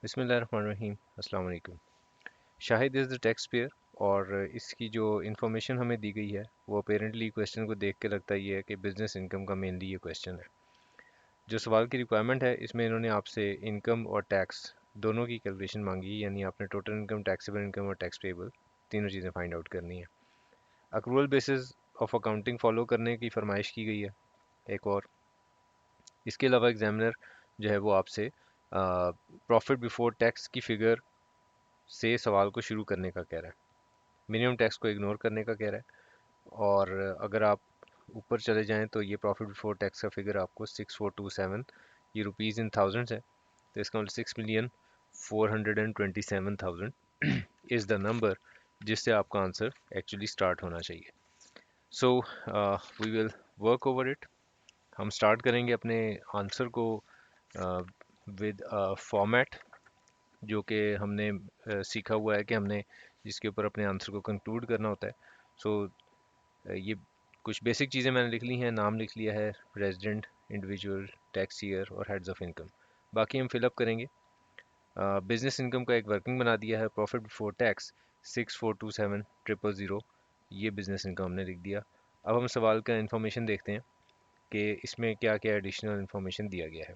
बिस्मिल्लाहिर्रहमानिर्रहीम। अस्सलाम वालेकुम। Shahid is the tax payer और इसकी जो इन्फॉर्मेशन हमें दी गई है वो अपेरेंटली क्वेश्चन को देख के लगता ही है कि बिजनेस इनकम का मेनली ये क्वेश्चन है। जो सवाल की रिक्वायरमेंट है इसमें इन्होंने आपसे इनकम और टैक्स दोनों की कैलकुलेशन मांगी है, यानी आपने टोटल इनकम, टैक्सेबल इनकम और टैक्स पेएबल तीनों चीज़ें फाइंड आउट करनी है। Accrual basis of accounting follow करने की फरमाइश की गई है एक और। इसके अलावा एग्जामिनर जो है वो आपसे प्रॉफिट बिफोर टैक्स की फिगर से सवाल को शुरू करने का कह रहा है, मिनिमम टैक्स को इग्नोर करने का कह रहा है। और अगर आप ऊपर चले जाएं तो ये प्रॉफिट बिफोर टैक्स का फिगर आपको 6427, ये रुपीज़ इन थाउजेंड्स है, तो इसका मतलब 6,427,000 इज़ द नंबर जिससे आपका आंसर एक्चुअली स्टार्ट होना चाहिए। So we will work over it. हम स्टार्ट करेंगे अपने आंसर को विद फॉर्मेट जो कि हमने सीखा हुआ है कि हमने जिसके ऊपर अपने आंसर को कंक्लूड करना होता है। सो ये कुछ बेसिक चीज़ें मैंने लिख ली हैं, नाम लिख लिया है, रेजिडेंट, इंडिविजुअल, टैक्स ईयर और हेड्स ऑफ इनकम। बाकी हम फिलअप करेंगे। बिजनेस इनकम का एक वर्किंग बना दिया है, प्रॉफिट बिफोर टैक्स 6,427,000, ये बिजनेस इनकम हमने लिख दिया। अब हम सवाल का इन्फॉर्मेशन देखते हैं कि इसमें क्या क्या एडिशनल इन्फॉर्मेशन दिया गया है।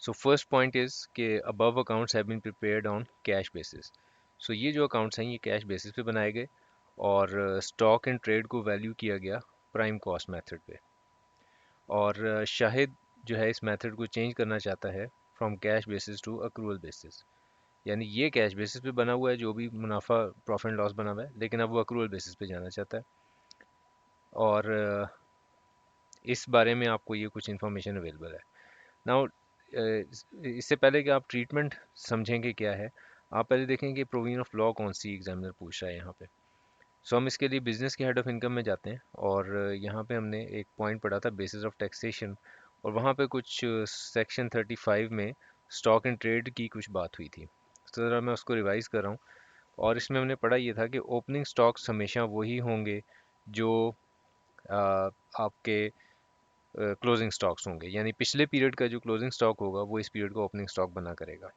सो फर्स्ट पॉइंट इज़ कि above accounts have been prepared on cash basis. So ये जो अकाउंट्स हैं ये कैश बेसिस पे बनाए गए और स्टॉक एंड ट्रेड को वैल्यू किया गया प्राइम कॉस्ट मेथड पे। और शाहिद जो है इस मेथड को चेंज करना चाहता है from cash basis to accrual basis, यानी ये कैश बेसिस पे बना हुआ है जो भी मुनाफा प्रॉफिट एंड लॉस बना हुआ है, लेकिन अब वो अक्रूवल बेसिस पे जाना चाहता है। और इस बारे में आपको ये कुछ इन्फॉर्मेशन अवेलेबल है। नाउ इससे पहले कि आप ट्रीटमेंट समझेंगे क्या है, आप पहले देखें कि प्रोविजन ऑफ लॉ कौन सी एग्जामिनर पूछ रहा है यहाँ पे। सो हम इसके लिए बिजनेस के हेड ऑफ इनकम में जाते हैं और यहाँ पे हमने एक पॉइंट पढ़ा था बेसिस ऑफ टैक्सेशन, और वहाँ पे कुछ सेक्शन 35 में स्टॉक एंड ट्रेड की कुछ बात हुई थी। तो ज़रा मैं उसको रिवाइज कर रहा हूँ। और इसमें हमने पढ़ा ये था कि ओपनिंग स्टॉक्स हमेशा वही होंगे जो आपके क्लोजिंग स्टॉक्स होंगे, यानी पिछले पीरियड का जो क्लोजिंग स्टॉक होगा वो इस पीरियड को ओपनिंग स्टॉक बना करेगा।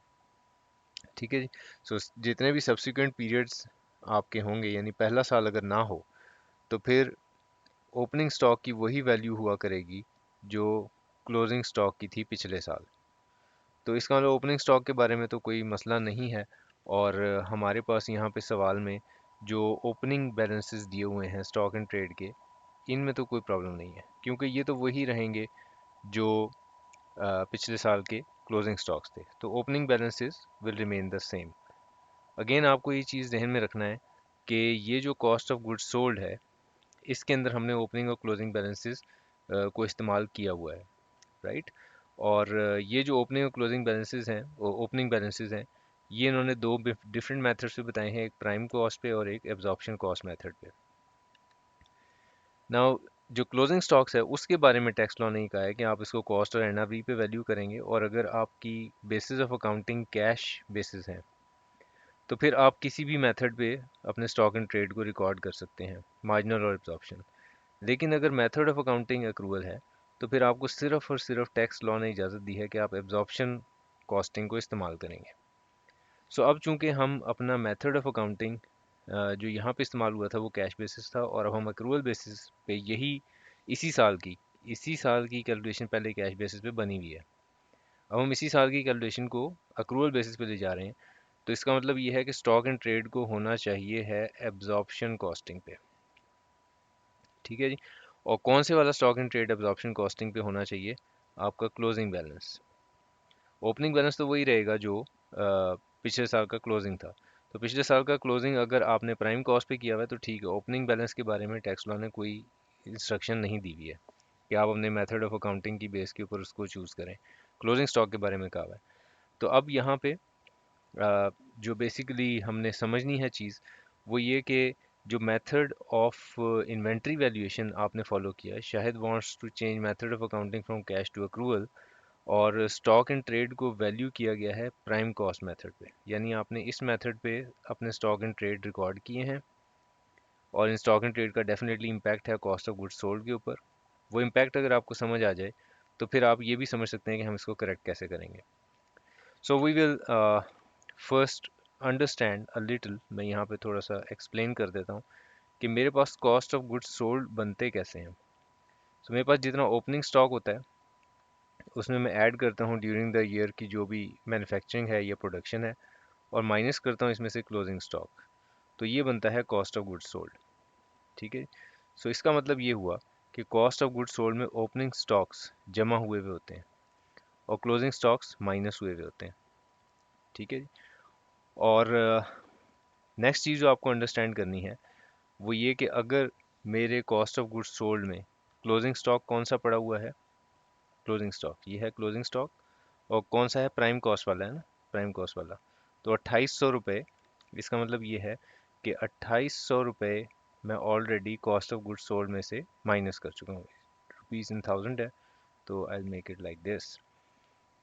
ठीक है जी। सो जितने भी सब्सिक्वेंट पीरियड्स आपके होंगे, यानी पहला साल अगर ना हो तो फिर ओपनिंग स्टॉक की वही वैल्यू हुआ करेगी जो क्लोजिंग स्टॉक की थी पिछले साल। तो इसका मतलब ओपनिंग स्टॉक के बारे में तो कोई मसला नहीं है। और हमारे पास यहाँ पे सवाल में जो ओपनिंग बैलेंसेस दिए हुए हैं स्टॉक एंड ट्रेड के, इनमें तो कोई प्रॉब्लम नहीं है क्योंकि ये तो वही रहेंगे जो पिछले साल के क्लोजिंग स्टॉक्स थे। तो opening balances will remain the same. Again आपको ये चीज़ ध्यान में रखना है कि ये जो कॉस्ट ऑफ गुड्स सोल्ड है इसके अंदर हमने ओपनिंग और क्लोजिंग बैलेंसेस को इस्तेमाल किया हुआ है, राइट। और ये जो ओपनिंग और क्लोजिंग बैलेंसेस हैं, ओपनिंग बैलेंसेस हैं, ये इन्होंने दो डिफरेंट मेथड्स पे बताए हैं, एक प्राइम कॉस्ट पे और एक एब्जॉर्प्शन कॉस्ट मेथड पे। नाउ जो क्लोजिंग स्टॉक्स है उसके बारे में टैक्स लॉ ने कहा है कि आप इसको कॉस्ट और एनआरवी पे वैल्यू करेंगे, और अगर आपकी basis of accounting cash basis है तो फिर आप किसी भी मेथड पे अपने स्टॉक एंड ट्रेड को रिकॉर्ड कर सकते हैं, मार्जिनल और एब्जॉर्प्शन। लेकिन अगर मेथड ऑफ अकाउंटिंग अक्रूवल है तो फिर आपको सिर्फ और सिर्फ टैक्स लॉ ने इजाज़त दी है कि आप एब्जॉर्प्शन कॉस्टिंग को इस्तेमाल करेंगे। सो अब चूंकि हम अपना मेथड ऑफ अकाउंटिंग जो यहाँ पे इस्तेमाल हुआ था वो कैश बेसिस था, और अब हम अक्रूवल बेसिस पे यही इसी साल की कैलकुलेशन पहले कैश बेसिस पे बनी हुई है, अब हम इसी साल की कैलकुलेशन को अक्रूवल बेसिस पे ले जा रहे हैं। तो इसका मतलब ये है कि स्टॉक एंड ट्रेड को होना चाहिए है एब्जॉर्प्शन कॉस्टिंग पे। ठीक है जी। और कौन से वाला stock and trade absorption costing पे होना चाहिए? आपका क्लोजिंग बैलेंस। ओपनिंग बैलेंस तो वही रहेगा जो पिछले साल का क्लोजिंग था। तो पिछले साल का क्लोजिंग अगर आपने प्राइम कॉस्ट पे किया हुआ है तो ठीक है, ओपनिंग बैलेंस के बारे में टैक्स लॉ ने कोई इंस्ट्रक्शन नहीं दी हुई है कि आप अपने मेथड ऑफ अकाउंटिंग की बेस के ऊपर उसको चूज़ करें। क्लोजिंग स्टॉक के बारे में कहा हुआ है। तो अब यहाँ पे जो बेसिकली हमने समझनी है चीज़ वो ये कि जो मेथड ऑफ इन्वेंट्री वैल्यूएशन आपने फॉलो किया है, शायद wants to change method of accounting from cash to accrual, और स्टॉक एंड ट्रेड को वैल्यू किया गया है प्राइम कॉस्ट मेथड पे, यानी आपने इस मेथड पे अपने स्टॉक एंड ट्रेड रिकॉर्ड किए हैं, और इन स्टॉक एंड ट्रेड का डेफिनेटली इम्पैक्ट है कॉस्ट ऑफ गुड्स सोल्ड के ऊपर। वो इम्पैक्ट अगर आपको समझ आ जाए तो फिर आप ये भी समझ सकते हैं कि हम इसको करेक्ट कैसे करेंगे। So we will first understand a little, मैं यहाँ पे थोड़ा सा एक्सप्लेन कर देता हूँ कि मेरे पास कॉस्ट ऑफ गुड्स सोल्ड बनते कैसे हैं। तो मेरे पास जितना ओपनिंग स्टॉक होता है उसमें मैं ऐड करता हूँ ड्यूरिंग द ईयर की जो भी मैन्युफैक्चरिंग है या प्रोडक्शन है, और माइनस करता हूँ इसमें से क्लोजिंग स्टॉक। तो ये बनता है कॉस्ट ऑफ गुड्स सोल्ड। ठीक है। सो इसका मतलब ये हुआ कि कॉस्ट ऑफ गुड्स सोल्ड में ओपनिंग स्टॉक्स जमा हुए हुए होते हैं और क्लोजिंग स्टॉक्स माइनस हुए हुए होते हैं। ठीक है। और नेक्स्ट चीज़ जो आपको अंडरस्टैंड करनी है वो ये कि अगर मेरे कॉस्ट ऑफ गुड्स सोल्ड में क्लोजिंग स्टॉक कौन सा पड़ा हुआ है, क्लोजिंग स्टॉक ये है क्लोजिंग स्टॉक, और कौन सा है, प्राइम कॉस्ट वाला है ना, प्राइम कॉस्ट वाला। तो 2800 रुपये, इसका मतलब ये है कि 2800 रुपये मैं already cost of goods sold में से माइनस कर चुका हूँ। रुपीज़ इन थाउजेंड है, तो I make it like this.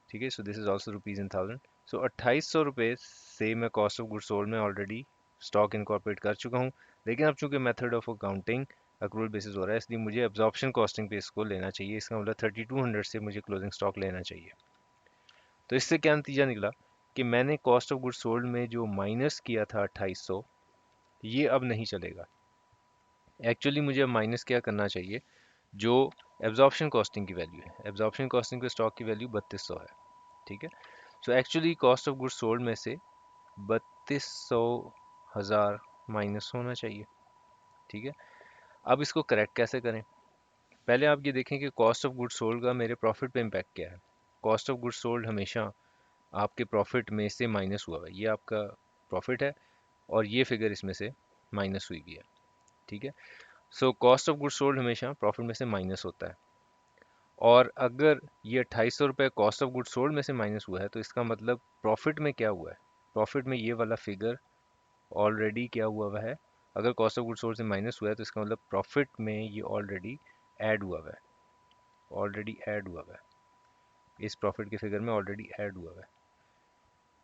ठीक है। So this is also rupees in thousand. So 2800 रुपये से मैं कॉस्ट ऑफ गुड्स सोल्ड में ऑलरेडी स्टॉक इनकॉर्पोरेट कर चुका हूँ। लेकिन अब चूंकि method of accounting accrual basis हो रहा है, इसलिए मुझे एब्जॉर्प्शन कॉस्टिंग पे इसको लेना चाहिए। इसका मतलब 3200 से मुझे क्लोजिंग स्टॉक लेना चाहिए। तो इससे क्या नतीजा निकला कि मैंने कॉस्ट ऑफ गुड्स सोल्ड में जो माइनस किया था 2800, ये अब नहीं चलेगा। एक्चुअली मुझे अब माइनस क्या करना चाहिए, जो एब्जॉर्प्शन कॉस्टिंग की वैल्यू है। एब्जॉर्प्शन कॉस्टिंग पे स्टॉक की वैल्यू 3200 है। ठीक है। So actually cost of goods sold में से 3200 हजार माइनस होना चाहिए। ठीक है। अब इसको करेक्ट कैसे करें, पहले आप ये देखें कि कॉस्ट ऑफ गुड्स सोल्ड का मेरे प्रॉफिट पे इम्पैक्ट क्या है। कॉस्ट ऑफ गुड्स सोल्ड हमेशा आपके प्रॉफिट में से माइनस हुआ है, ये आपका प्रॉफिट है और ये फिगर इसमें से माइनस हुई भी है। ठीक है। So cost of goods sold हमेशा प्रॉफिट में से माइनस होता है, और अगर ये 2800 रुपये कॉस्ट ऑफ गुड्स सोल्ड में से माइनस हुआ है तो इसका मतलब प्रॉफिट में क्या हुआ है, प्रॉफिट में ये वाला फिगर ऑलरेडी क्या हुआ हुआ है। अगर कॉस्ट ऑफ गुड्स सोल्ड से माइनस हुआ है तो इसका मतलब प्रॉफिट में ये ऑलरेडी ऐड हुआ हुआ है, ऑलरेडी ऐड हुआ हुआ है, इस प्रॉफिट के फिगर में ऑलरेडी ऐड हुआ हुआ है।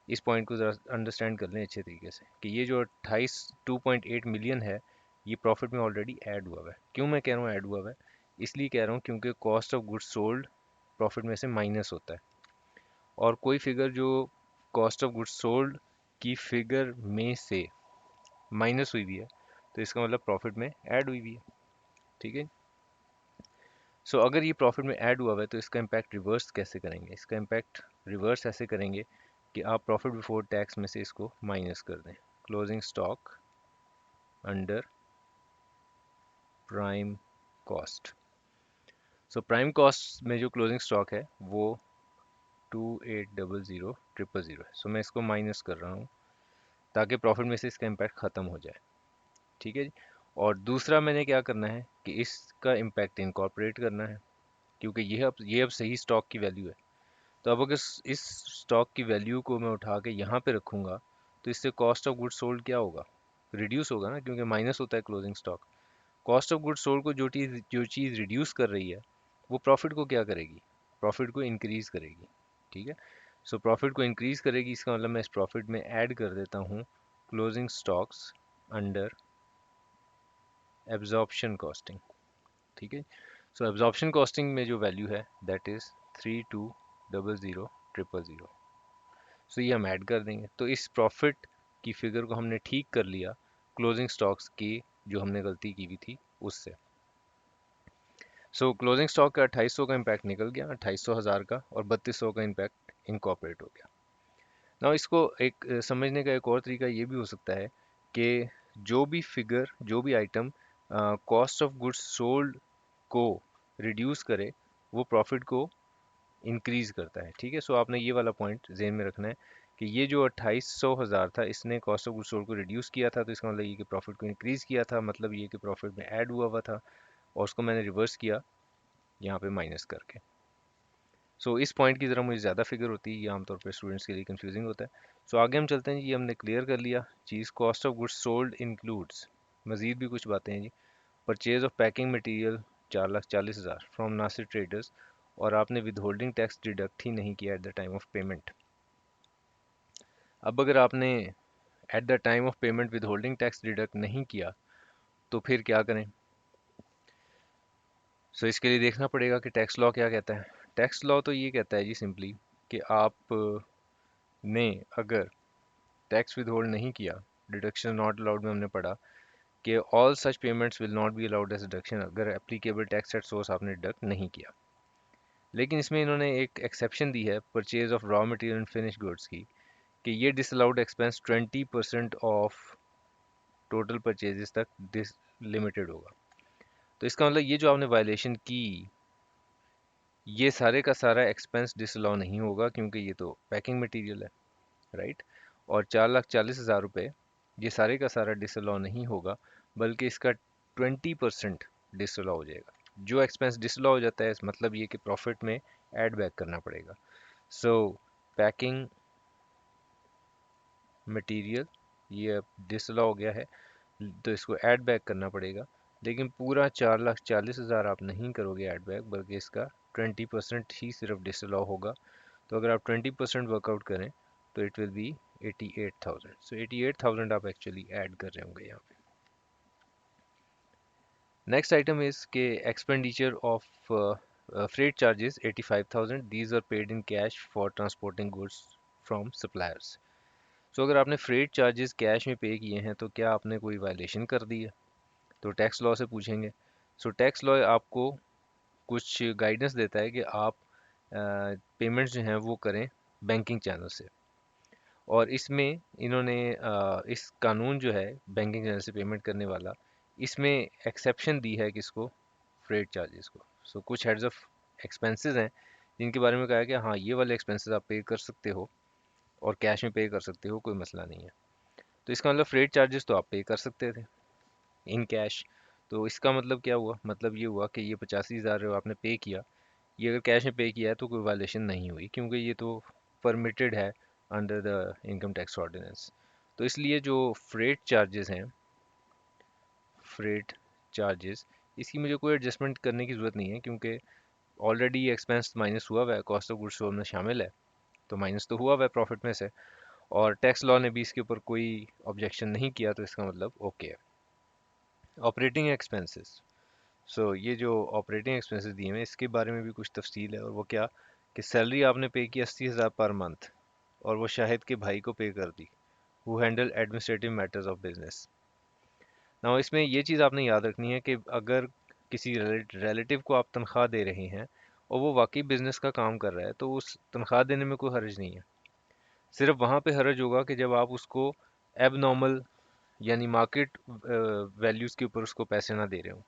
इस पॉइंट को ज़रा अंडरस्टैंड कर लें अच्छे तरीके से कि ये जो 2.8 मिलियन है ये प्रॉफिट में ऑलरेडी ऐड हुआ हुआ है। क्यों मैं कह रहा हूँ ऐड हुआ हुआ है, इसलिए कह रहा हूँ क्योंकि cost of goods sold profit में से माइनस होता है, और कोई फिगर जो कॉस्ट ऑफ गुड्स सोल्ड की फिगर में से माइनस हुई भी है तो इसका मतलब प्रॉफिट में ऐड हुई भी है। ठीक है। सो अगर ये प्रॉफिट में ऐड हुआ है तो इसका इम्पैक्ट रिवर्स कैसे करेंगे, इसका इम्पैक्ट रिवर्स ऐसे करेंगे कि आप प्रॉफिट बिफोर टैक्स में से इसको माइनस कर दें। Closing stock under prime cost. So prime cost में जो क्लोजिंग स्टॉक है वो 2800,000 है। सो मैं इसको माइनस कर रहा हूँ ताकि प्रॉफिट में से इसका इम्पैक्ट ख़त्म हो जाए। ठीक है जी। और दूसरा मैंने क्या करना है कि इसका इम्पैक्ट इनकॉर्पोरेट करना है, क्योंकि ये अब सही स्टॉक की वैल्यू है। तो अब अगर इस स्टॉक की वैल्यू को मैं उठा के यहाँ पे रखूँगा तो इससे कॉस्ट ऑफ गुड्स सोल्ड क्या होगा, रिड्यूस होगा ना, क्योंकि माइनस होता है closing stock. Cost of goods sold को जो चीज़ रिड्यूस कर रही है वो प्रॉफिट को क्या करेगी, प्रॉफिट को इंक्रीज करेगी। ठीक है। सो प्रॉफिट को इंक्रीज करेगी, इसका मतलब मैं इस प्रॉफिट में ऐड कर देता हूँ closing stocks under absorption costing. ठीक है। सो एब्जॉर्प्शन कॉस्टिंग में जो वैल्यू है दैट इज़ 3200,000। सो ये हम ऐड कर देंगे, तो इस प्रॉफिट की फिगर को हमने ठीक कर लिया क्लोजिंग स्टॉक्स की जो हमने गलती की हुई थी उससे। सो क्लोजिंग स्टॉक का 2800 का इम्पैक्ट निकल गया, 2800 हजार का, और 3200 का इम्पैक्ट इनकॉर्पोरेट हो गया। ना इसको एक समझने का एक और तरीका ये भी हो सकता है कि जो भी फिगर, जो भी item cost of goods sold को रिड्यूस करे वो प्रॉफिट को इंक्रीज करता है। ठीक है। सो आपने ये वाला पॉइंट जेन में रखना है कि ये जो 2800 हजार था इसने कॉस्ट ऑफ गुड्स सोल्ड को रिड्यूस किया था, तो इसका मतलब ये कि प्रॉफिट को इंक्रीज किया था, मतलब ये कि प्रॉफिट में ऐड हुआ हुआ था, और उसको मैंने रिवर्स किया यहाँ पे माइनस करके। सो इस पॉइंट की ज़रा मुझे ज़्यादा फिगर होती है, ये आमतौर पर स्टूडेंट्स के लिए कंफ्यूजिंग होता है। सो आगे हम चलते हैं जी, ये हमने क्लियर कर लिया चीज़। Cost of goods sold includes, मज़ीद भी कुछ बातें हैं जी। Purchase of packing material 4,40,000 from Nasir Traders, और आपने विद होल्डिंग टैक्स डिडक्ट ही नहीं किया at the time of payment. अब अगर आपने at the time of payment withholding tax deduct नहीं किया तो फिर क्या करें। सो इसके लिए देखना पड़ेगा कि टैक्स लॉ क्या कहता है। टैक्स लॉ तो ये कहता है जी सिंपली कि आप ने अगर टैक्स विद होल्ड नहीं किया, डिडक्शन नॉट अलाउड में हमने पढ़ा कि all such payments will not be allowed as deduction, अगर एप्लीकेबल टैक्स एट सोर्स आपने डिडक्ट नहीं किया। लेकिन इसमें इन्होंने एक एक्सेप्शन दी है purchase of raw material and finish goods की, कि ये disallowed expense 20% of total purchases तक डिस लिमिटेड होगा। तो इसका मतलब ये जो आपने वायलेशन की, ये सारे का सारा एक्सपेंस डिसअलाउ नहीं होगा क्योंकि ये तो पैकिंग मटेरियल है, राइट। और 4,40,000 रुपये, ये सारे का सारा डिसअलाउ नहीं होगा, बल्कि इसका 20% डिसअलाउ हो जाएगा। जो एक्सपेंस डिसअलाउ हो जाता है इस मतलब ये कि प्रॉफिट में ऐड बैक करना पड़ेगा। सो पैकिंग मटेरियल ये डिसअलाउ हो गया है, तो इसको ऐड बैक करना पड़ेगा। लेकिन पूरा 4,40,000 आप नहीं करोगे ऐड बैक, बल्कि इसका 20% ही सिर्फ डिसअलाउ होगा। तो अगर आप 20% वर्कआउट करें तो इट विल बी 88,000। सो 88,000 आप एक्चुअली ऐड कर रहे होंगे यहाँ पे। नेक्स्ट आइटम इज के expenditure of freight charges 85,000, these are paid in cash for transporting goods from suppliers. So अगर आपने फ्रेट चार्जेस कैश में पे किए हैं तो क्या आपने कोई वायलेशन कर दी है, तो टैक्स लॉ से पूछेंगे। सो टैक्स लॉ आपको कुछ गाइडेंस देता है कि आप पेमेंट्स जो हैं वो करें बैंकिंग चैनल से। और इसमें इन्होंने इस कानून जो है बैंकिंग चैनल से पेमेंट करने वाला, इसमें एक्सेप्शन दी है किसको, फ्रेट चार्जेस को। सो कुछ हेड्स ऑफ एक्सपेंसेस हैं जिनके बारे में कहा है कि हाँ ये वाले एक्सपेंसेस आप पे कर सकते हो और कैश में पे कर सकते हो, कोई मसला नहीं है। तो इसका मतलब फ्रेट चार्जेस तो आप पे कर सकते थे इन कैश। तो इसका मतलब क्या हुआ, मतलब ये हुआ कि ये 85,000 आपने पे किया, ये अगर कैश में पे किया है तो कोई वायलेशन नहीं हुई क्योंकि ये तो परमिटेड है under the income tax ordinance. तो इसलिए जो फ्रेट चार्जेस हैं, फ्रेट चार्जेस, इसकी मुझे कोई एडजस्टमेंट करने की ज़रूरत नहीं है क्योंकि ऑलरेडी ये एक्सपेंस माइनस हुआ हुआ है, कॉस्ट ऑफ गुड्स सोल्ड में शामिल है, तो माइनस तो हुआ हुआ है प्रॉफिट में से। और टैक्स लॉ ने भी इसके ऊपर कोई ऑब्जेक्शन नहीं किया, तो इसका मतलब ओके है। ऑपरेटिंग एक्सपेंसेस, सो ये जो ऑपरेटिंग एक्सपेंसेस दिए हैं इसके बारे में भी कुछ तफसील है, और वो क्या कि सैलरी आपने पे की 80,000 पर मंथ, और वो शाहिद के भाई को पे कर दी, who handle administrative matters of business. ना इसमें ये चीज़ आपने याद रखनी है कि अगर किसी रिलेटिव को आप तनख्वाह दे रहे हैं और वो वाकई बिजनेस का काम कर रहा है, तो उस तनख्वाह देने में कोई हर्ज नहीं है। सिर्फ वहाँ पे हर्ज होगा कि जब आप उसको एब नॉर्मल यानी मार्केट वैल्यूज़ के ऊपर उसको पैसे ना दे रहे हो।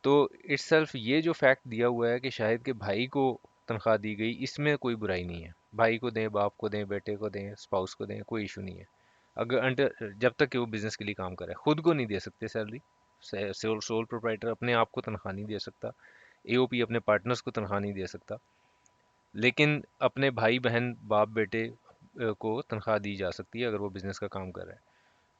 तो इट्सल्फ ये जो फैक्ट दिया हुआ है कि शाहिद के भाई को तनख्वाह दी गई, इसमें कोई बुराई नहीं है। भाई को दें, बाप को दें, बेटे को दें, स्पाउस को दें, कोई इशू नहीं है। अगर अंटर जब तक कि वो बिजनेस के लिए काम करे, खुद को नहीं दे सकते सैलरी। सोल प्रोप्राइटर अपने आप को तनख्वाह नहीं दे सकता, एओपी अपने पार्टनर्स को तनख्वाह नहीं दे सकता, लेकिन अपने भाई बहन बाप बेटे को तनख्वाह दी जा सकती है अगर वो बिजनेस का काम कर रहा है।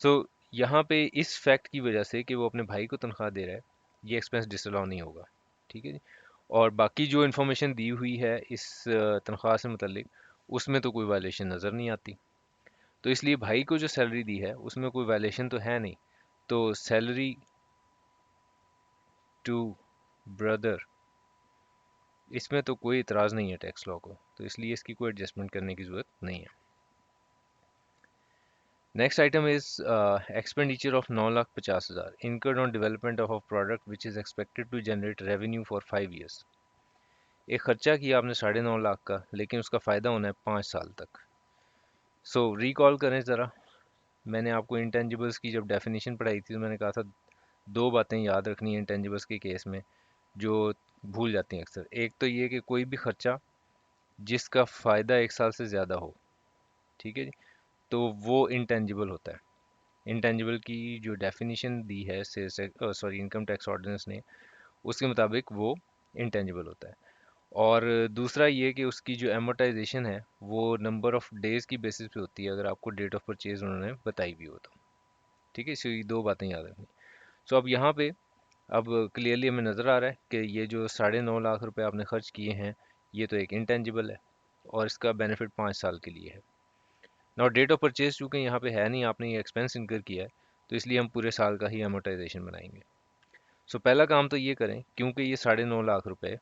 सो यहाँ पे इस फैक्ट की वजह से कि वो अपने भाई को तनख्वाह दे रहा है, ये एक्सपेंस डिसअलाउ नहीं होगा। ठीक है जी। और बाकी जो इन्फॉर्मेशन दी हुई है इस तनख्वाह से मुतल्लिक, उसमें तो कोई वायलेशन नज़र नहीं आती। तो इसलिए भाई को जो सैलरी दी है उसमें कोई वायलेशन तो है नहीं। तो सैलरी टू ब्रदर, इसमें तो कोई इतराज़ नहीं है टैक्स लॉ को, तो इसलिए इसकी कोई एडजस्टमेंट करने की ज़रूरत नहीं है। Next item is expenditure of 9,50,000 incurred on development of a product which is expected to generate revenue for 5 years। एक खर्चा किया आपने 9.5 लाख का, लेकिन उसका फ़ायदा होना है 5 साल तक। सो रिकॉल करें ज़रा, मैंने आपको इंटेंजिबल्स की जब डेफिनेशन पढ़ाई थी तो मैंने कहा था दो बातें याद रखनी है इंटेंजिबल्स के केस में जो भूल जाती हैं अक्सर। एक तो ये कि कोई भी खर्चा जिसका फ़ायदा 1 साल से ज़्यादा हो, ठीक है जी, तो वो इंटेंजिबल होता है। इंटेंजिबल की जो डेफिनेशन दी है सॉरी इनकम टैक्स ऑर्डिनेंस ने, उसके मुताबिक वो इंटेंजिबल होता है। और दूसरा ये कि उसकी जो एमोटाइजेशन है वो नंबर ऑफ डेज़ की बेसिस पे होती है, अगर आपको डेट ऑफ परचेज उन्होंने बताई भी हो तो। ठीक है, सो ये दो बातें याद रखनी। सो अब यहाँ पे अब क्लियरली हमें नज़र आ रहा है कि ये जो 9.5 लाख रुपए आपने खर्च किए हैं, ये तो एक इंटेंजिबल है और इसका बेनिफिट 5 साल के लिए है। और डेट ऑफ परचेज चूँकि यहाँ पे है नहीं, आपने ये एक्सपेंस इनकर किया है, तो इसलिए हम पूरे साल का ही अमोटाइजेशन बनाएंगे। सो पहला काम तो ये करें, क्योंकि ये 9.5 लाख रुपए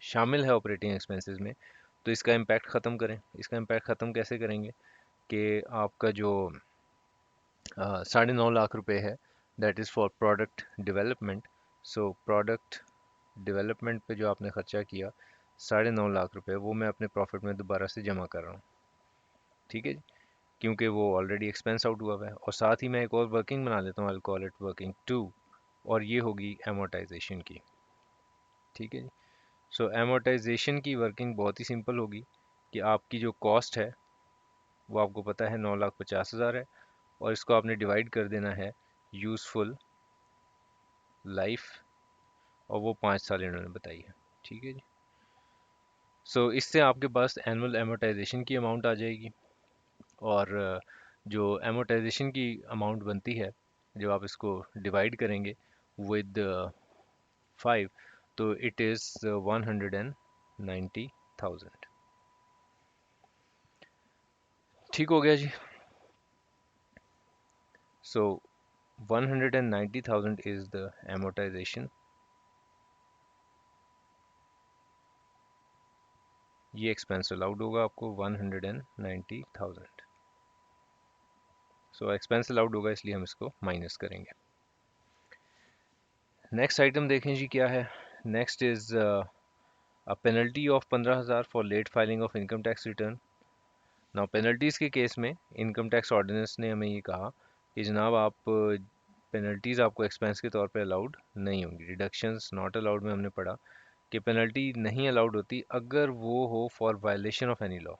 शामिल है ऑपरेटिंग एक्सपेंसेस में, तो इसका इम्पैक्ट ख़त्म करें। इसका इम्पैक्ट ख़त्म कैसे करेंगे कि आपका जो 9.5 लाख रुपए है, that is for product development. So product development पे जो आपने खर्चा किया 9.5 लाख रुपए, वो मैं अपने प्रॉफिट में दोबारा से जमा कर रहा हूँ। ठीक है जी, क्योंकि वो ऑलरेडी एक्सपेंस आउट हुआ हुआ है। और साथ ही मैं एक और वर्किंग बना लेता हूँ, I call it working two, और ये होगी एमोटाइजेशन की। ठीक है जी। सो एमोटाइजेशन की वर्किंग बहुत ही सिंपल होगी कि आपकी जो कॉस्ट है वो आपको पता है 9,50,000 है, और इसको आपने डिवाइड कर देना है यूज़फुल लाइफ, और वो 5 साल इन्होंने बताई है। ठीक है जी। सो इससे आपके पास एनुअल एमोटाइजेशन की अमाउंट आ जाएगी, और जो एमोटाइजेशन की अमाउंट बनती है, जब आप इसको डिवाइड करेंगे विद 5, तो इट इज़ 190,000। ठीक हो गया जी। सो 190,000 इज़ द एमोटाइजेशन। ये एक्सपेंस अलाउड होगा आपको 190,000। सो एक्सपेंस अलाउड होगा, इसलिए हम इसको माइनस करेंगे। नेक्स्ट आइटम देखें जी क्या है। Next is a penalty of 15,000 for late filing of income tax return. Now penalties के केस में इनकम टैक्स ऑर्डिनेंस ने हमें ये कहा कि जनाब आप पेनल्टीज़ आपको एक्सपेंस के तौर पे अलाउड नहीं होंगी। डिडक्शंस नॉट अलाउड में हमने पढ़ा कि पेनल्टी नहीं अलाउड होती अगर वो हो for violation of any law.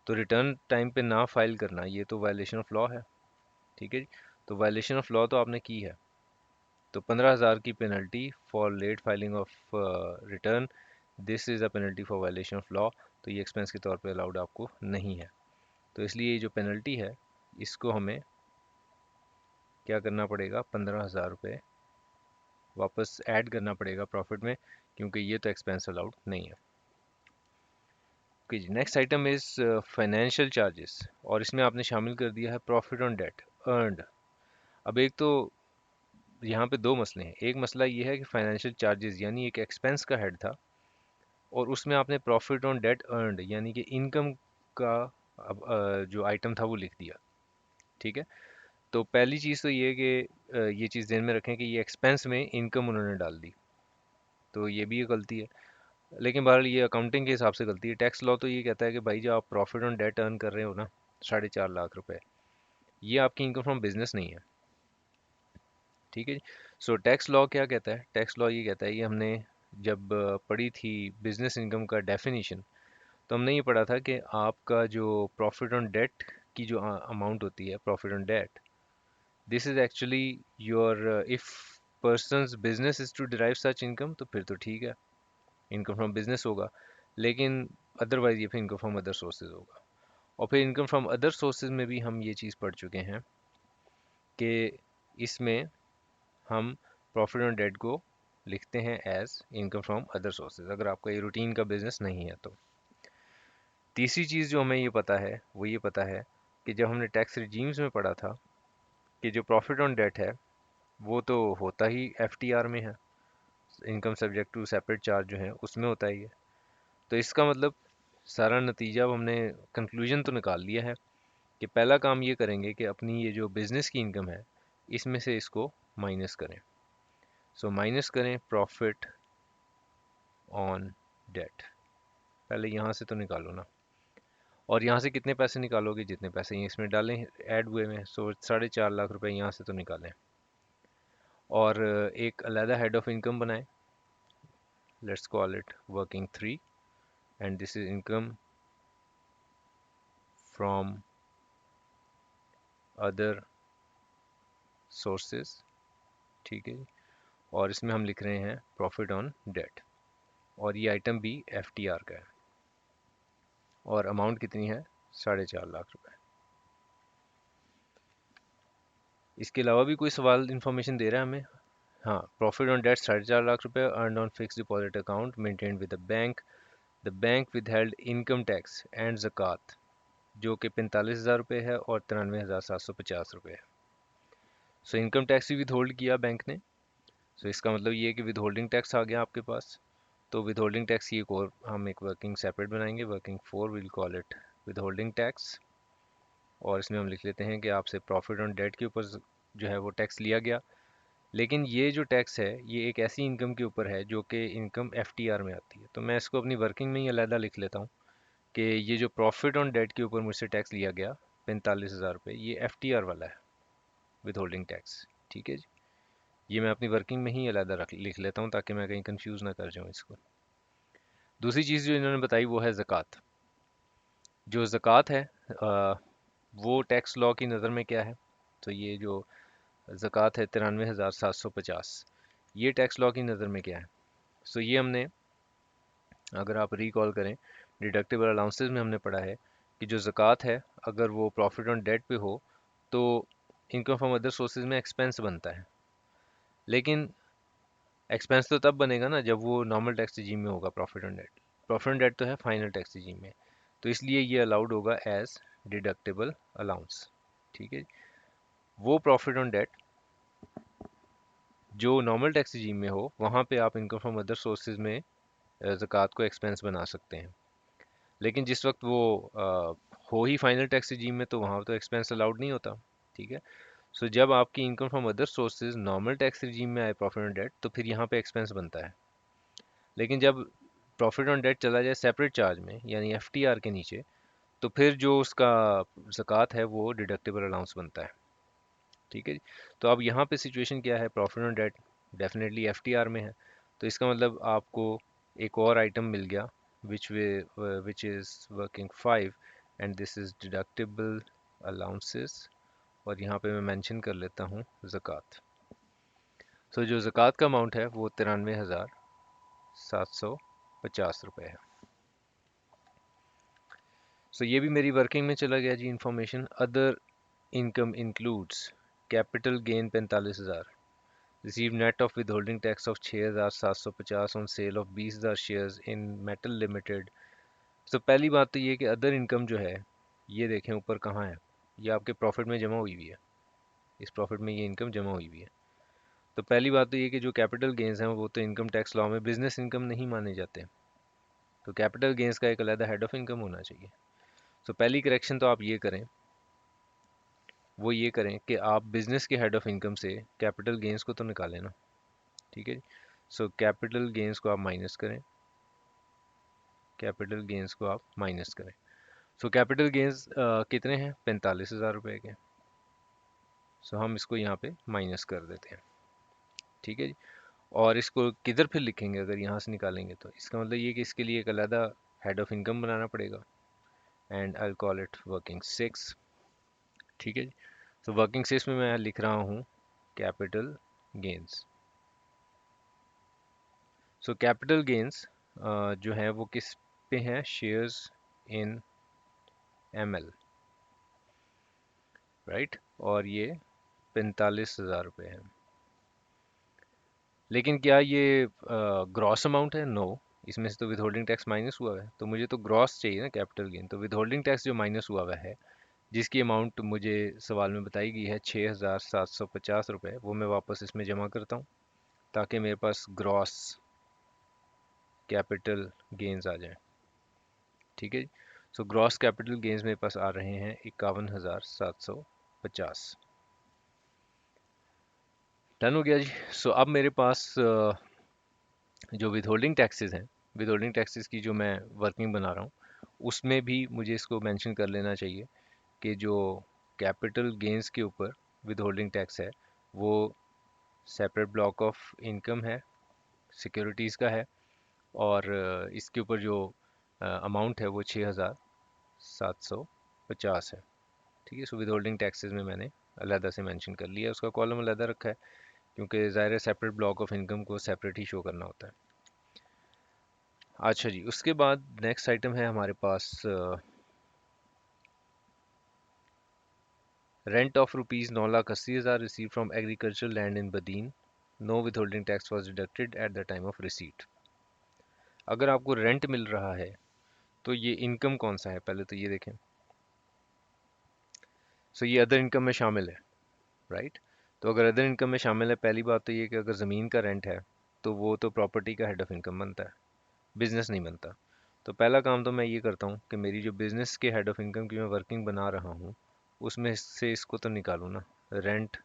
तो रिटर्न टाइम पे ना फाइल करना, ये तो वायलेशन ऑफ लॉ है। ठीक है जी। तो वायलेशन ऑफ लॉ तो आपने की है, तो 15,000 की penalty for late filing of return, this is a penalty for violation of law. तो ये एक्सपेंस के तौर पे अलाउड आपको नहीं है। तो इसलिए ये जो पेनल्टी है, इसको हमें क्या करना पड़ेगा, 15,000 रुपये वापस ऐड करना पड़ेगा प्रॉफिट में, क्योंकि ये तो एक्सपेंस अलाउड नहीं है। ओके जी। Next item is financial charges, और इसमें आपने शामिल कर दिया है प्रॉफिट ऑन डेट अर्नड। अब एक तो यहाँ पे दो मसले हैं। एक मसला ये है कि फाइनेंशियल चार्जेस यानी एक एक्सपेंस का हेड था, और उसमें आपने प्रॉफिट ऑन डेट अर्नड यानी कि इनकम का जो आइटम था वो लिख दिया। ठीक है। तो पहली चीज़ तो ये है कि ये चीज़ ध्यान में रखें कि ये एक्सपेंस में इनकम उन्होंने डाल दी, तो ये भी एक गलती है। लेकिन बहरहाल ये अकाउंटिंग के हिसाब से गलती है। टैक्स लॉ तो ये कहता है कि भाई जो आप प्रॉफिट ऑन डेट अर्न कर रहे हो ना, 4.5 लाख रुपए, ये आपकी इनकम फ्रॉम बिजनेस नहीं है। ठीक है जी। सो टैक्स लॉ क्या कहता है, टैक्स लॉ ये कहता है, ये हमने जब पढ़ी थी बिजनेस इनकम का डेफिनेशन, तो हमने ये पढ़ा था कि आपका जो प्रॉफिट ऑन डेट की जो अमाउंट होती है, profit on debt, this is actually your, if person's business is to derive such income, तो फिर तो ठीक है, इनकम फ्रॉम बिजनेस होगा। लेकिन अदरवाइज ये फिर इनकम फ्रॉम अदर सोर्सेज होगा। और फिर इनकम फ्रॉम अदर सोर्सेज में भी हम ये चीज़ पढ़ चुके हैं कि इसमें हम प्रॉफिट ऑन डेट को लिखते हैं as income from other sources, अगर आपका ये रूटीन का बिजनेस नहीं है तो। तीसरी चीज़ जो हमें ये पता है वो ये पता है कि जब हमने टैक्स रिजीम्स में पढ़ा था कि जो प्रॉफिट ऑन डेट है वो तो होता ही एफटीआर में है, income subject to separate charge जो है उसमें होता ही है। तो इसका मतलब सारा नतीजा, अब हमने कंक्लूजन तो निकाल लिया है कि पहला काम ये करेंगे कि अपनी ये जो बिज़नेस की इनकम है इसमें से इसको माइनस करें। सो माइनस करें प्रॉफिट ऑन डेट, पहले यहाँ से तो निकालो ना। और यहाँ से कितने पैसे निकालोगे, जितने पैसे ये इसमें डालें ऐड हुए में। सो 4.5 लाख रुपए यहाँ से तो निकालें, और एक अलहदा हेड ऑफ इनकम बनाएं, let's call it working 3, and this is income from other sources. ठीक है। और इसमें हम लिख रहे हैं प्रॉफिट ऑन डेट, और ये आइटम भी एफटीआर का है, और अमाउंट कितनी है, 4.5 लाख रुपए। इसके अलावा भी कोई सवाल इन्फॉर्मेशन दे रहा है हमें। हाँ, प्रॉफिट ऑन डेट 4.5 लाख रुपए earn on fix deposit account maintained with the bank withheld income tax and ज़कात, जो कि 45,000 रुपये है और 93,750 रुपये है। सो इनकम टैक्स भी विदहोल्ड किया बैंक ने। सो इसका मतलब ये है कि विदहोल्डिंग टैक्स आ गया आपके पास। तो विद होल्डिंग टैक्स की एक और हम एक वर्किंग सेपरेट बनाएंगे, working 4 will call it with holding tax. और इसमें हम लिख लेते हैं कि आपसे प्रॉफिट ऑन डेट के ऊपर जो है वो टैक्स लिया गया, लेकिन ये जो टैक्स है ये एक ऐसी इनकम के ऊपर है जो कि इनकम एफटीआर में आती है। तो मैं इसको अपनी वर्किंग में ही अलहदा लिख लेता हूँ कि ये जो प्रॉफिट ऑन डेट के ऊपर मुझसे टैक्स लिया गया 45,000 रुपये, ये एफटीआर वाला है, विद होल्डिंग टैक्स। ठीक है जी, ये मैं अपनी वर्किंग में ही अलहदा रख लिख लेता हूँ ताकि मैं कहीं कंफ्यूज ना कर जाऊँ इसको। दूसरी चीज़ जो इन्होंने बताई वो है ज़कात। जो ज़कात है वो टैक्स लॉ की नज़र में क्या है, तो ये जो ज़कात है 93,750, ये टैक्स लॉ की नज़र में क्या है। सो ये हमने, अगर आप रिकॉल करें, डिडक्टिबल अलाउंसेस में हमने पढ़ा है कि जो ज़कात है अगर वो प्रॉफिट ऑन डेट पे हो तो इनकम फ्रॉम अदर सोर्सेज में एक्सपेंस बनता है। लेकिन एक्सपेंस तो तब बनेगा ना जब वो नॉर्मल टैक्स रिजीम में होगा। Profit on debt, profit on debt तो है फाइनल टैक्स रिजीम में, तो इसलिए ये अलाउड होगा एज डिडक्टिबल अलाउंस। ठीक है, वो प्रॉफिट ऑन डेट जो नॉर्मल टैक्स रिजीम में हो वहाँ पे आप इनकम फ्रॉम अदर सोर्सेज में ज़कात को एक्सपेंस बना सकते हैं। लेकिन जिस वक्त वो हो ही फाइनल टैक्स रिजीम में तो वहाँ तो एक्सपेंस अलाउड नहीं होता। ठीक है, सो जब आपकी income from other sources normal tax regime में आए प्रॉफिट ऑन डेट, तो फिर यहाँ पे एक्सपेंस बनता है। लेकिन जब प्रॉफिट ऑन डेट चला जाए सेपरेट चार्ज में यानी एफटीआर के नीचे, तो फिर जो उसका ज़कात है वो डिडक्टिबल अलाउंस बनता है। ठीक है जी, तो अब यहाँ पे सिचुएशन क्या है, profit on debt definitely FTR में है, तो इसका मतलब आपको एक और आइटम मिल गया which is working 5 and this is deductible allowances. और यहाँ पे मैं मेंशन कर लेता हूँ ज़कात। सो जो ज़कात का अमाउंट है वो 93,750 रुपये है। सो ये भी मेरी वर्किंग में चला गया जी information. Other income includes capital gain 45,000, receive net of withholding tax of 6,750 on sale of 20,000 shares in Metal Limited. तो पहली बात तो ये कि अदर इनकम जो है, ये देखें ऊपर कहाँ है, ये आपके प्रॉफिट में जमा हुई हुई है, इस प्रॉफिट में ये इनकम जमा हुई हुई है। तो पहली बात तो ये कि जो कैपिटल गेंस हैं वो तो इनकम टैक्स लॉ में बिजनेस इनकम नहीं माने जाते, तो कैपिटल गेंस का एक अलग हेड ऑफ इनकम होना चाहिए। तो पहली करेक्शन तो आप ये करें, वो ये करें कि आप बिजनेस के हेड ऑफ इनकम से कैपिटल गेंस को तो निकालें ना। ठीक है, सो कैपिटल गेंस को आप माइनस करें, कैपिटल गेंस को आप माइनस करें। सो कैपिटल गेंस कितने हैं, 45,000 रुपये के। सो हम इसको यहाँ पे माइनस कर देते हैं। ठीक है जी, और इसको किधर फिर लिखेंगे, अगर यहाँ से निकालेंगे तो इसका मतलब ये कि इसके लिए एक अलग हेड ऑफ इनकम बनाना पड़ेगा, and I call it working 6। ठीक है जी, तो वर्किंग 6 में मैं लिख रहा हूँ capital gains. So capital gains जो है वो किस पे हैं, शेयर्स इन एमएल, राइट, और ये 45,000 रुपये है। लेकिन क्या ये ग्रॉस अमाउंट है, नो, इसमें से तो विद होल्डिंग टैक्स माइनस हुआ है, तो मुझे तो ग्रॉस चाहिए ना कैपिटल गेन। तो विद होल्डिंग टैक्स जो माइनस हुआ हुआ है, जिसकी अमाउंट मुझे सवाल में बताई गई है 6,750 रुपये, वो मैं वापस इसमें जमा करता हूँ ताकि मेरे पास ग्रॉस कैपिटल गेन्स आ जाए। ठीक है, सो ग्रॉस कैपिटल गेन्स मेरे पास आ रहे हैं 51,750। डन हो गया जी। सो अब मेरे पास जो विद होल्डिंग टैक्सेस हैं, विद होल्डिंग टैक्सेस की जो मैं वर्किंग बना रहा हूँ, उसमें भी मुझे इसको मेंशन कर लेना चाहिए कि जो कैपिटल गेन्स के ऊपर विद होल्डिंग टैक्स है वो सेपरेट ब्लॉक ऑफ इनकम है, सिक्योरिटीज़ का है, और इसके ऊपर जो अमाउंट है वो 6,750 है। ठीक है, सो विद होल्डिंग टैक्सेस में मैंने अलहदा से मेंशन कर लिया, उसका कॉलम अलहदा रखा है क्योंकि ज़ाहिर है सेपरेट ब्लॉक ऑफ इनकम को सेपरेट ही शो करना होता है। अच्छा जी, उसके बाद नेक्स्ट आइटम है हमारे पास rent of rupees 9,80,000 receive from agriculture land in Badin, no withholding tax was deducted at the time of receipt. अगर आपको रेंट मिल रहा है तो ये इनकम कौन सा है, पहले तो ये देखें। सो ये अदर इनकम में शामिल है, राइट। तो अगर अदर इनकम में शामिल है, पहली बात तो ये कि अगर ज़मीन का रेंट है तो वो तो प्रॉपर्टी का हेड ऑफ इनकम बनता है। बिजनेस नहीं बनता। तो पहला काम तो मैं ये करता हूँ कि मेरी जो बिजनेस के हेड ऑफ इनकम की मैं वर्किंग बना रहा हूँ उसमें से इसको तो निकालूँ ना, रेंट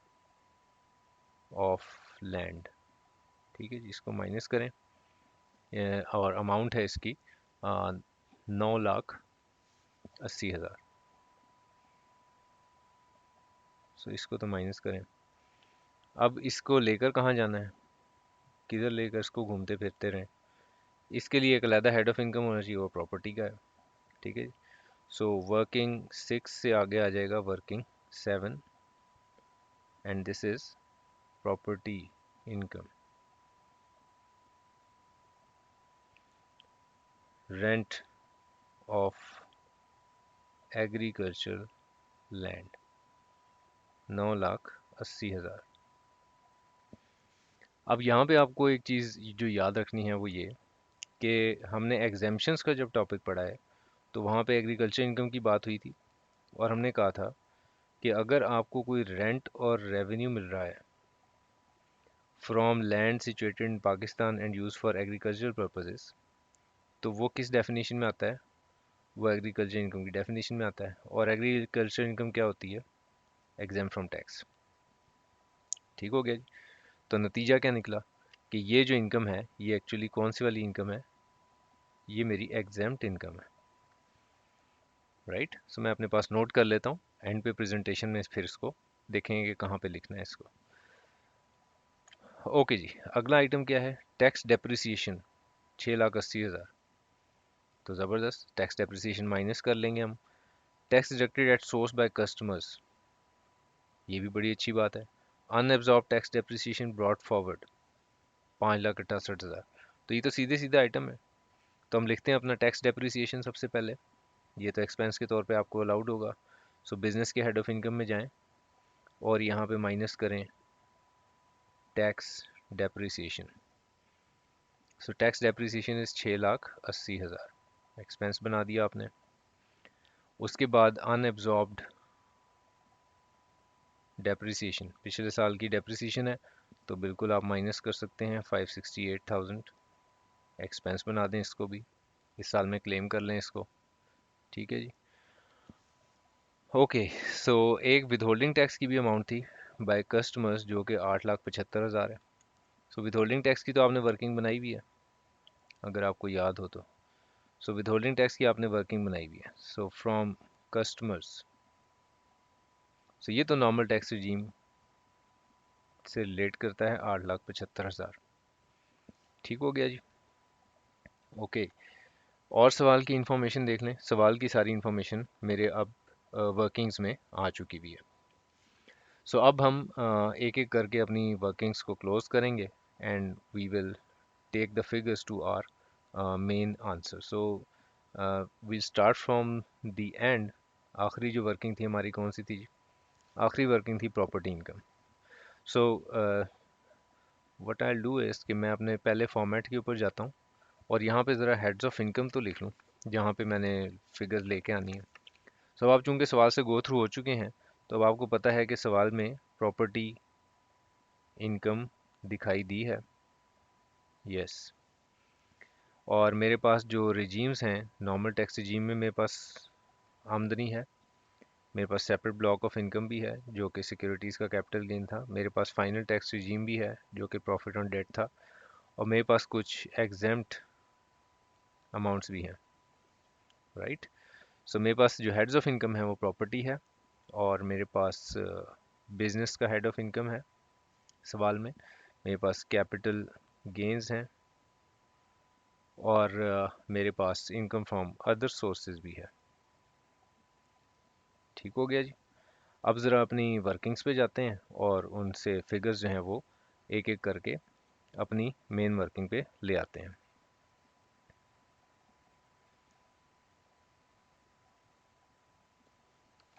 ऑफ लैंड। ठीक है जी, इसको माइनस करें। और अमाउंट है इसकी 9,80,000। सो इसको तो माइनस करें। अब इसको लेकर कहाँ जाना है, किधर लेकर इसको घूमते फिरते रहें, इसके लिए एक अलहदा हेड ऑफ इनकम होना चाहिए, वो प्रॉपर्टी का है। ठीक है। सो वर्किंग 6 से आगे आ जाएगा working 7, and this is property income. Rent of agriculture land 9,80,000। अब यहाँ पे आपको एक चीज़ जो याद रखनी है वो ये कि हमने एग्जेम्पशंस का जब टॉपिक पढ़ा है तो वहाँ पे एग्रीकल्चर इनकम की बात हुई थी, और हमने कहा था कि अगर आपको कोई रेंट और रेवेन्यू मिल रहा है from land situated in Pakistan and use for agricultural purposes, तो वो किस डेफिनेशन में आता है, वो एग्रीकल्चर इनकम की डेफिनेशन में आता है। और एग्रीकल्चर इनकम क्या होती है, एग्जाम फ्रॉम टैक्स। ठीक हो गया जी। तो नतीजा क्या निकला कि ये जो इनकम है ये एक्चुअली कौन सी वाली इनकम है, ये मेरी एग्जाम्प्ट इनकम है। राइट। सो मैं अपने पास नोट कर लेता हूँ, एंड पे प्रेजेंटेशन में फिर इसको देखेंगे कि कहाँ पे लिखना है इसको। ओके जी, अगला आइटम क्या है, टैक्स डेप्रिसिएशन 6,80,000। तो ज़बरदस्त, टैक्स डेप्रिसिएशन माइनस कर लेंगे हम। Tax deducted at source by customers, ये भी बड़ी अच्छी बात है। Unabsorbed tax depreciation brought forward 5,68,000। तो ये तो सीधे सीधे आइटम है। तो हम लिखते हैं अपना टैक्स डेप्रिसिएशन सबसे पहले, ये तो एक्सपेंस के तौर पे आपको अलाउड होगा। सो बिजनेस के हेड ऑफ इनकम में जाएं और यहाँ पे माइनस करें tax depreciation. So tax depreciation is 6,80,000, expense बना दिया आपने। उसके बाद अनएब्जॉर्ब्ड डेप्रिसिएशन, पिछले साल की डेप्रिसिएशन है तो बिल्कुल आप माइनस कर सकते हैं 568,000, एक्सपेंस बना दें इसको भी, इस साल में क्लेम कर लें इसको। ठीक है जी। ओके। सो एक विदहोल्डिंग टैक्स की भी अमाउंट थी बाय कस्टमर्स जो कि 8,75,000 है। सो विदहोल्डिंग टैक्स की तो आपने वर्किंग बनाई भी है, अगर आपको याद हो तो। सो विदहोल्डिंग टैक्स की आपने वर्किंग बनाई भी है। सो फ्रॉम कस्टमर्स, सो ये तो नॉर्मल टैक्स रिजीम से रिलेट करता है 8,75,000। ठीक हो गया जी। ओके। और सवाल की इंफॉर्मेशन देख लें, सवाल की सारी इंफॉर्मेशन मेरे अब वर्किंग्स में आ चुकी भी है। सो अब हम एक एक करके अपनी वर्किंग्स को क्लोज करेंगे, and we will take the figures to our main answer. So we start from the end. आखिरी जो वर्किंग थी हमारी कौन सी थी जी? आखिरी वर्किंग थी property income. So what I do is कि मैं अपने पहले फॉर्मेट के ऊपर जाता हूँ और यहाँ पे ज़रा हेड्स ऑफ इनकम तो लिख लूँ जहाँ पे मैंने फिगर्स लेके आनी है। सो आप चूंकि सवाल से गो थ्रू हो चुके हैं तो अब आपको पता है कि सवाल में प्रॉपर्टी इनकम दिखाई दी है। यस। और मेरे पास जो रिजीम्स हैं, नॉर्मल टैक्स रिजीम में मेरे पास आमदनी है, मेरे पास सेपरेट ब्लॉक ऑफ इनकम भी है जो कि सिक्योरिटीज़ का कैपिटल गेन था, मेरे पास फाइनल टैक्स रिजीम भी है जो कि प्रॉफिट ऑन डेट था, और मेरे पास कुछ एग्जेम्प्ट अमाउंट्स भी हैं। राइट। सो मेरे पास जो हेड्स ऑफ इनकम है वो प्रॉपर्टी है, और मेरे पास बिजनेस का हेड ऑफ इनकम है सवाल में, मेरे पास कैपिटल गेन्स हैं, और मेरे पास इनकम फ्रॉम अदर सोर्सेज भी है। ठीक हो गया जी। अब ज़रा अपनी वर्किंग्स पे जाते हैं और उनसे फिगर्स जो हैं वो एक एक करके अपनी मेन वर्किंग पे ले आते हैं।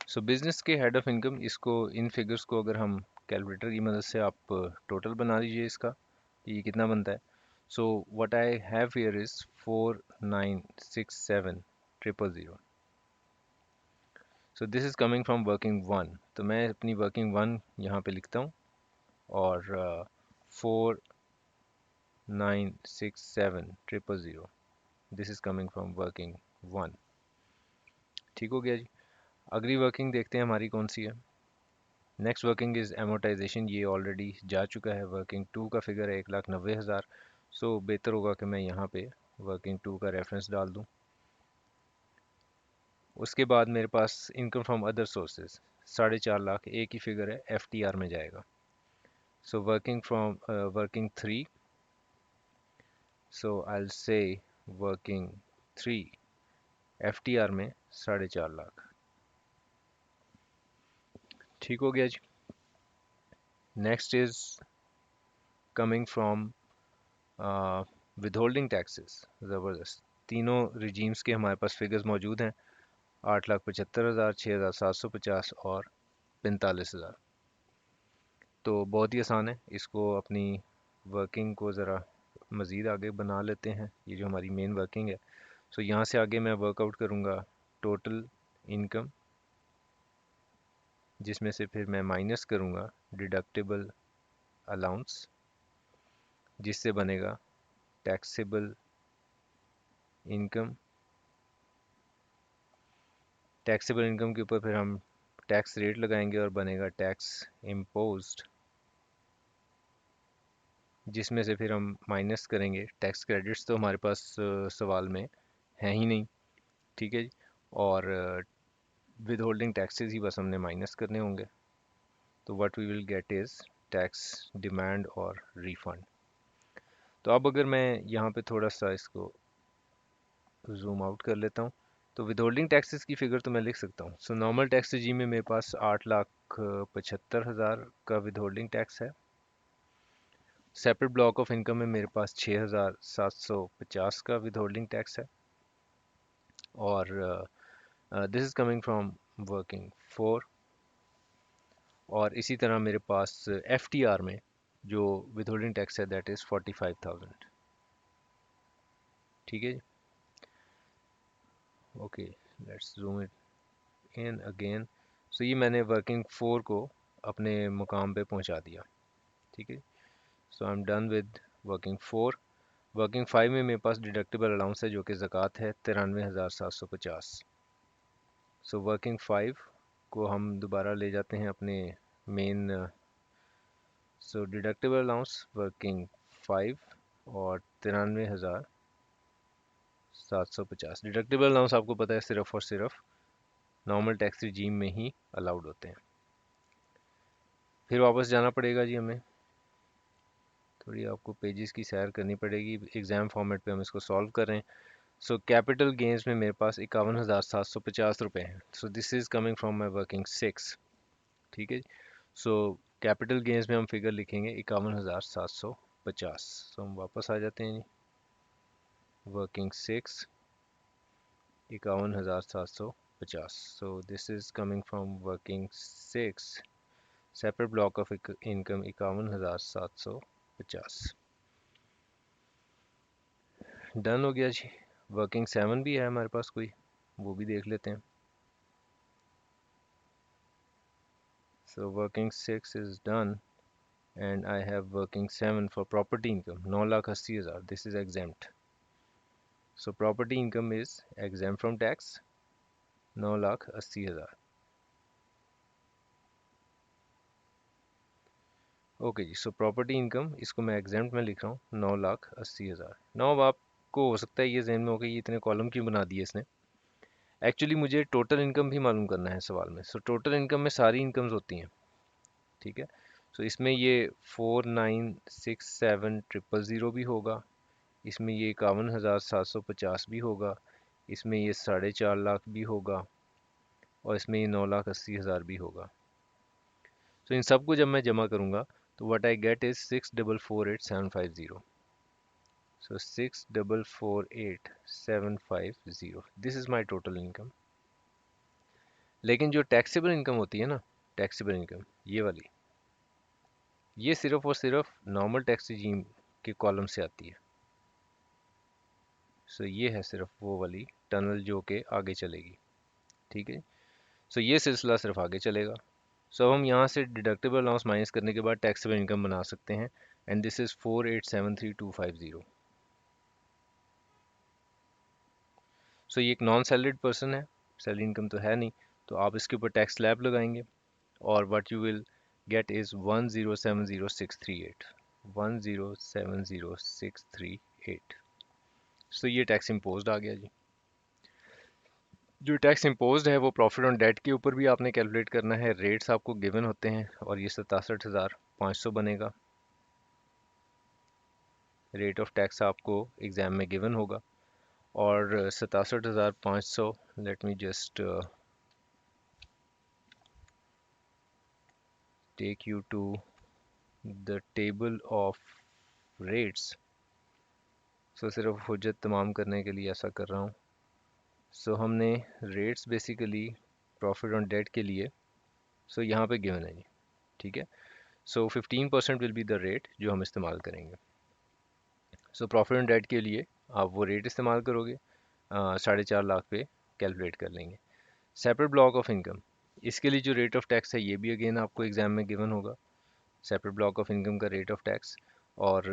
सो बिजनेस के हेड ऑफ इनकम, इसको इन फिगर्स को अगर हम कैलकुलेटर की मदद से आप टोटल बना लीजिए इसका कि ये कितना बनता है। So what I have here is 4,967,000। So this is coming from working one, तो मैं अपनी वर्किंग वन यहाँ पे लिखता हूँ, और 4,967,000। This is coming from working 1। ठीक हो गया जी। अगली वर्किंग देखते हैं हमारी कौन सी है। नेक्स्ट वर्किंग इज़ एमोटाइजेशन, ये ऑलरेडी जा चुका है। वर्किंग 2 का फिगर है 1,90,000। सो बेहतर होगा कि मैं यहाँ पे वर्किंग 2 का रेफरेंस डाल दूँ। उसके बाद मेरे पास income from other sources 4.5 lakh, एक ही फिगर है, FTR में जाएगा। So working from working 3, so I will say working 3 FTR में 4.5 लाख। ठीक हो गया जी। Next is coming from withholding taxes. ज़बरदस्त, तीनों रिजीम्स के हमारे पास फिगर्स मौजूद हैं, 8,75,000, 6,750 और 45,000। तो बहुत ही आसान है, इसको अपनी वर्किंग को ज़रा मज़ीद आगे बना लेते हैं। ये जो हमारी मेन वर्किंग है, सो यहाँ से आगे मैं वर्कआउट करूँगा टोटल इनकम, जिसमें से फिर मैं माइनस करूँगा डिडक्टेबल अलाउंस, जिससे बनेगा टैक्सेबल इनकम। टैक्सेबल इनकम के ऊपर फिर हम टैक्स रेट लगाएंगे और बनेगा टैक्स इम्पोज्ड, जिसमें से फिर हम माइनस करेंगे टैक्स क्रेडिट्स, तो हमारे पास सवाल में है ही नहीं। ठीक है जी। और विद होल्डिंग टैक्सेस ही बस हमने माइनस करने होंगे। तो what we will get is tax demand और रिफंड। तो अब अगर मैं यहाँ पे थोड़ा सा इसको जूम आउट कर लेता हूँ, तो विदहोल्डिंग टैक्सेस की फिगर तो मैं लिख सकता हूँ। सो नॉर्मल टैक्स regime में मेरे पास 8,75,000 का विदहोल्डिंग टैक्स है। सेपरेट ब्लॉक ऑफ इनकम में मेरे पास 6,750 का विदहोल्डिंग टैक्स है। और this is coming from working 4। और इसी तरह मेरे पास FTR में जो विदहोल्डिंग टैक्स है दैट इज़ 45,000। ठीक है जी। Okay, let's zoom it in again. So ये मैंने वर्किंग 4 को अपने मुकाम पे पहुंचा दिया। ठीक है। So I am done with working 4। Working 5 में मेरे पास डिडक्टेबल अलाउंस है जो कि ज़कात है 93,750। सो वर्किंग 5 को हम दोबारा ले जाते हैं अपने मेन। सो डिडक्टेबल अलाउंस वर्किंग 5 और 93,750। डिडक्टेबल अलाउंस आपको पता है सिर्फ और सिर्फ नॉर्मल टैक्स रिजीम में ही अलाउड होते हैं। फिर वापस जाना पड़ेगा जी हमें, थोड़ी आपको पेजेस की सैर करनी पड़ेगी। एग्ज़ाम फॉर्मेट पे हम इसको सॉल्व कर रहे हैं। सो कैपिटल गेंस में मेरे पास 51,750 रुपये हैं। So this is coming from my working 6। ठीक है। सो कैपिटल गेंस में हम फिगर लिखेंगे 51,750। सो हम वापस आ जाते हैं working 6, 51,750। So this is coming from working 6, separate block of income 51,750। Done हो गया जी। वर्किंग 7 भी है हमारे पास कोई, वो भी देख लेते हैं। So working 6 is done and I have working 7 for property income 9,80,000। This is exempt. So property income is exempt from tax 9,80,000। Okay जी। सो प्रॉपर्टी इनकम इसको मैं एग्जेम्प्ट में लिख रहा हूँ 9,80,000। नौ अब आपको हो सकता है ये जहन में हो कि ये इतने कॉलम क्यों बना दिए इसने। एक्चुअली मुझे टोटल इनकम भी मालूम करना है सवाल में। सो टोटल इनकम में सारी इनकम्स होती हैं। ठीक है। सो इसमें ये 4,967,000 भी होगा, इसमें ये 51,750 भी होगा, इसमें ये 4.5 लाख भी होगा, और इसमें ये 9,80,000 भी होगा। तो इन सब को जब मैं जमा करूंगा तो what I get is 6,448,750। So 6,448,750, this is my total income. लेकिन जो टैक्सेबल इनकम होती है ना, टैक्सेबल इनकम ये वाली, ये सिर्फ और सिर्फ नॉर्मल टैक्स रिजीम के कॉलम से आती है। सो ये है सिर्फ वो वाली टनल जो कि आगे चलेगी। ठीक है। सो ये सिलसिला सिर्फ आगे चलेगा। सो हम यहाँ से डिडक्टेबल अलाउंस माइनस करने के बाद टैक्सेबल इनकम बना सकते हैं, एंड दिस इज 4,873,250। सो ये एक नॉन सैलरीड पर्सन है, सैलरी इनकम तो है नहीं, तो आप इसके ऊपर टैक्स स्लैब लगाएंगे और what you will get is 1070638, 1070638। सो ये टैक्स इम्पोज्ड आ गया जी। जो टैक्स इम्पोज्ड है वो प्रॉफिट ऑन डेट के ऊपर भी आपने कैलकुलेट करना है। रेट्स आपको गिवन होते हैं और ये 67,500 बनेगा। रेट ऑफ टैक्स आपको एग्ज़ाम में गिवन होगा और 67,500, let me just take you to the table of rates. So सिर्फ हुज्जत तमाम करने के लिए ऐसा कर रहा हूँ। सो हमने rates basically profit on debt के लिए यहाँ पे गिवन है जी, ठीक है। So 15% will be the rate जो हम इस्तेमाल करेंगे। सो प्रॉफिट ऑन डेट के लिए आप वो रेट इस्तेमाल करोगे, 4.5 लाख पे कैलकुलेट कर लेंगे। सेपरेट ब्लॉक ऑफ इनकम, इसके लिए जो रेट ऑफ टैक्स है ये भी अगेन आपको एग्जाम में गिवन होगा, सेपरेट ब्लॉक ऑफ इनकम का रेट ऑफ टैक्स। और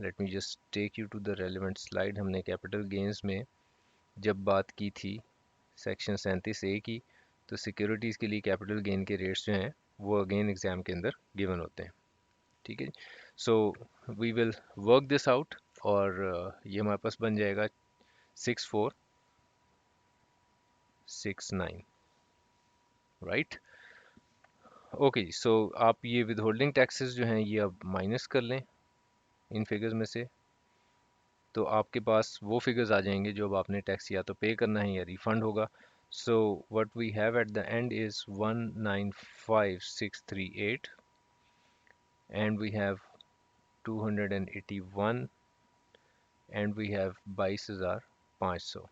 let me just take you to the relevant slide. हमने कैपिटल गेंस में जब बात की थी सेक्शन 37A की, तो सिक्योरिटीज़ के लिए कैपिटल गेन के रेट्स जो हैं वो अगेन एग्जाम के अंदर गिवन होते हैं, ठीक है। So we will work this out और ये हमारे पास बन जाएगा 6469, राइट। ओके, सो आप ये विद होल्डिंग टैक्सेस जो हैं ये अब माइनस कर लें इन फिगर्स में से, तो आपके पास वो फिगर्स आ जाएंगे जो अब आपने टैक्स या तो पे करना है या रिफंड होगा। So what we have at the end is 195,638 and we have 281 and we have 22,500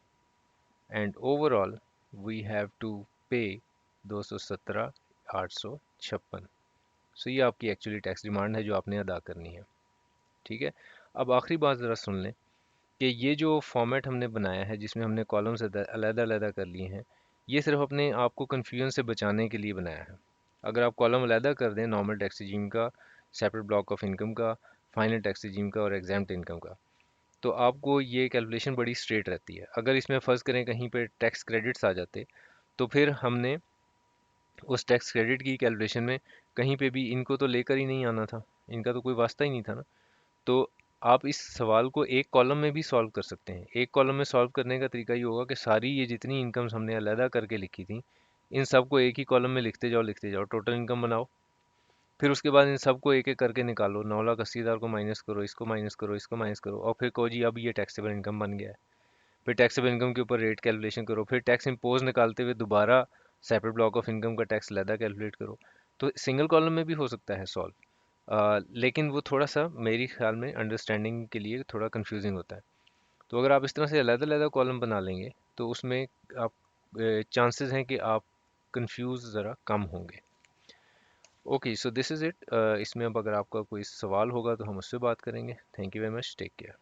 and overall we have to pay 217,856। सो ये आपकी एक्चुअली टैक्स डिमांड है जो आपने अदा करनी है, ठीक है। अब आखिरी बात ज़रा सुन लें कि ये जो फॉर्मेट हमने बनाया है जिसमें हमने कॉलम्स अलग-अलग कर लिए हैं, ये सिर्फ अपने आप को कन्फ्यूजन से बचाने के लिए बनाया है। अगर आप कॉलम अलग कर दें नॉर्मल टैक्स रिजीम का, सेपरेट ब्लॉक ऑफ इनकम का, फाइनल टैक्स रिजीम का और एग्जाम्प्ट इनकम का, तो आपको ये कैलकुलेशन बड़ी स्ट्रेट रहती है। अगर इसमें फ़र्ज़ करें कहीं पे टैक्स क्रेडिट्स आ जाते, तो फिर हमने उस टैक्स क्रेडिट की कैलकुलेशन में कहीं पे भी इनको तो लेकर ही नहीं आना था, इनका तो कोई वास्ता ही नहीं था ना। तो आप इस सवाल को एक कॉलम में भी सॉल्व कर सकते हैं। एक कॉलम में सॉल्व करने का तरीका ये होगा कि सारी ये जितनी इनकम्स हमने अलहदा करके लिखी थी, इन सब को एक ही कॉलम में लिखते जाओ, टोटल इनकम बनाओ। फिर उसके बाद इन सबको एक एक करके निकालो, 9,80,000 को माइनस करो, इसको माइनस करो, इसको माइनस करो, और फिर कहो जी अब ये टैक्सेबल इनकम बन गया है। फिर टैक्सेबल इनकम के ऊपर रेट कैलकुलेशन करो, फिर टैक्स इम्पोज निकालते हुए दोबारा सेपरेट ब्लॉक ऑफ इनकम का टैक्स अलहदा कैलकुलेट करो। तो सिंगल कॉलम में भी हो सकता है सॉल्व, लेकिन वो थोड़ा सा मेरी ख्याल में अंडरस्टैंडिंग के लिए थोड़ा कंफ्यूजिंग होता है। तो अगर आप इस तरह से अलग-अलग कॉलम बना लेंगे तो उसमें आप चांसेस हैं कि आप कंफ्यूज ज़रा कम होंगे। Okay, so this is it. इसमें अब अगर आपका कोई सवाल होगा तो हम उससे बात करेंगे। Thank you very much, take care.